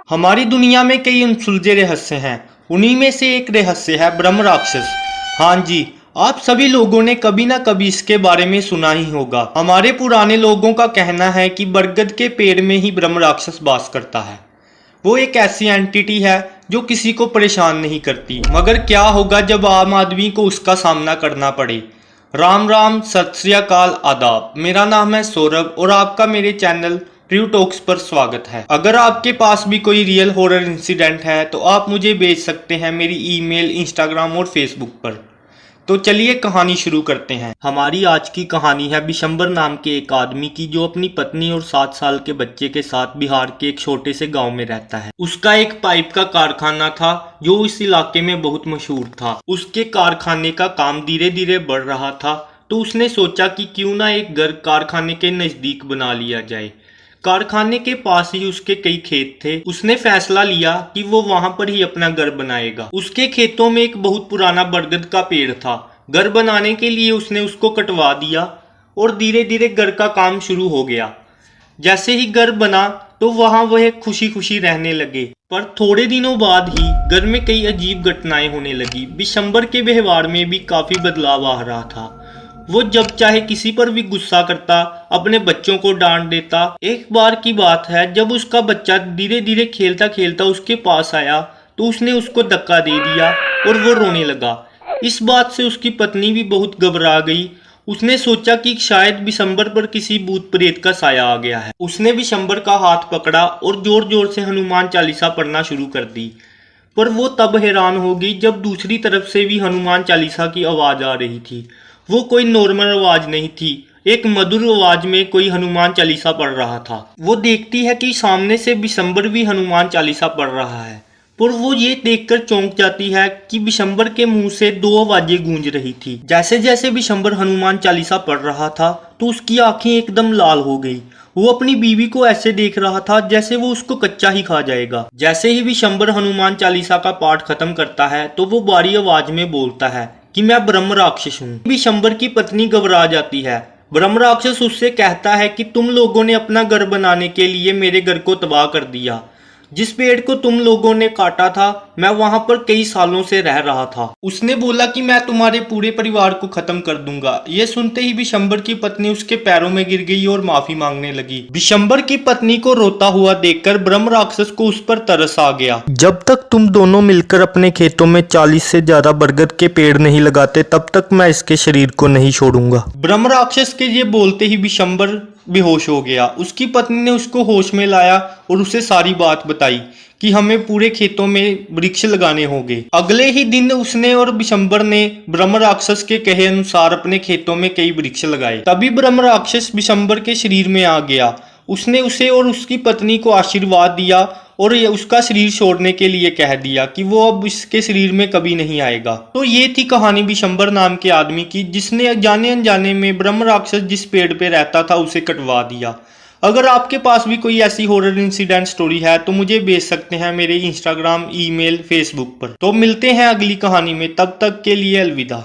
हमारी दुनिया में कई अनसुलझे रहस्य हैं। उन्हीं में से एक रहस्य है ब्रह्म राक्षस। हाँ जी, आप सभी लोगों ने कभी ना कभी इसके बारे में सुना ही होगा। हमारे पुराने लोगों का कहना है कि बरगद के पेड़ में ही ब्रह्म राक्षस वास करता है। वो एक ऐसी एंटिटी है जो किसी को परेशान नहीं करती, मगर क्या होगा जब आम आदमी को उसका सामना करना पड़े। राम राम, सत श्री अकाल, आदाब। मेरा नाम है सौरभ और आपका मेरे चैनल ट्रू टॉक्स पर स्वागत है। अगर आपके पास भी कोई रियल हॉरर इंसिडेंट है तो आप मुझे भेज सकते हैं मेरी ईमेल, इंस्टाग्राम और फेसबुक पर। तो चलिए कहानी शुरू करते हैं। हमारी आज की कहानी है बिशंबर नाम के एक आदमी की, जो अपनी पत्नी और 7 साल के बच्चे के साथ बिहार के एक छोटे से गांव में रहता है। उसका एक पाइप का कारखाना था जो इस इलाके में बहुत मशहूर था। उसके कारखाने का काम धीरे धीरे बढ़ रहा था, तो उसने सोचा कि क्यों ना एक घर कारखाने के नजदीक बना लिया जाए। कारखाने के पास ही उसके कई खेत थे। उसने फैसला लिया कि वो वहां पर ही अपना घर बनाएगा। उसके खेतों में एक बहुत पुराना बरगद का पेड़ था। घर बनाने के लिए उसने उसको कटवा दिया और धीरे धीरे घर का काम शुरू हो गया। जैसे ही घर बना तो वहां वह खुशी खुशी रहने लगे। पर थोड़े दिनों बाद ही घर में कई अजीब घटनाएं होने लगी। बिशंबर के व्यवहार में भी काफी बदलाव आ रहा था। वो जब चाहे किसी पर भी गुस्सा करता, अपने बच्चों को डांट देता। एक बार की बात है, जब उसका बच्चा धीरे धीरे खेलता खेलता उसके पास आया तो उसने उसको धक्का दे दिया और वो रोने लगा। इस बात से उसकी पत्नी भी बहुत घबरा गई। उसने सोचा कि शायद बिशंबर पर किसी भूत प्रेत का साया आ गया है। उसने बिशंबर का हाथ पकड़ा और जोर जोर से हनुमान चालीसा पढ़ना शुरू कर दी। पर वो तब हैरान हो गई जब दूसरी तरफ से भी हनुमान चालीसा की आवाज आ रही थी। वो कोई नॉर्मल आवाज नहीं थी, एक मधुर आवाज में कोई हनुमान चालीसा पढ़ रहा था। वो देखती है कि सामने से बिशंबर भी हनुमान चालीसा पढ़ रहा है, पर वो ये देखकर चौंक जाती है कि बिशंबर के मुंह से 2 आवाजें गूंज रही थी। जैसे जैसे बिशंबर हनुमान चालीसा पढ़ रहा था तो उसकी आंखें एकदम लाल हो गई। वो अपनी बीवी को ऐसे देख रहा था जैसे वो उसको कच्चा ही खा जाएगा। जैसे ही बिशंबर हनुमान चालीसा का पाठ खत्म करता है तो वो भारी आवाज में बोलता है कि मैं ब्रह्म राक्षस हूँ। बिशंबर की पत्नी घबरा जाती है। ब्रह्म राक्षस उससे कहता है कि तुम लोगों ने अपना घर बनाने के लिए मेरे घर को तबाह कर दिया। जिस पेड़ को तुम लोगों ने काटा था, मैं वहां पर कई सालों से रह रहा था। उसने बोला कि मैं तुम्हारे पूरे परिवार को खत्म कर दूंगा। ये सुनते ही बिशंबर की पत्नी उसके पैरों में गिर गई और माफी मांगने लगी। बिशंबर की पत्नी को रोता हुआ देखकर ब्रह्म राक्षस को उस पर तरस आ गया। जब तक तुम दोनों मिलकर अपने खेतों में 40 से ज्यादा बरगद के पेड़ नहीं लगाते, तब तक मैं इसके शरीर को नहीं छोड़ूंगा। ब्रह्म राक्षस के ये बोलते ही बिशंबर बेहोश हो गया। उसकी पत्नी ने उसको होश में लाया और उसे सारी बात बताई कि हमें पूरे खेतों में वृक्ष लगाने होंगे। अगले ही दिन उसने और बिशंबर ने ब्रह्म राक्षस के कहे अनुसार अपने खेतों में कई वृक्ष लगाए। तभी ब्रह्म राक्षस बिशंबर के शरीर में आ गया। उसने उसे और उसकी पत्नी को आशीर्वाद दिया और उसका शरीर छोड़ने के लिए कह दिया कि वो अब इसके शरीर में कभी नहीं आएगा। तो ये थी कहानी बिशंबर नाम के आदमी की, जिसने जाने अनजाने में ब्रह्म राक्षस जिस पेड़ पे रहता था उसे कटवा दिया। अगर आपके पास भी कोई ऐसी हॉरर इंसिडेंट स्टोरी है तो मुझे भेज सकते हैं मेरे इंस्टाग्राम, ईमेल, फेसबुक पर। तो मिलते हैं अगली कहानी में, तब तक के लिए अलविदा।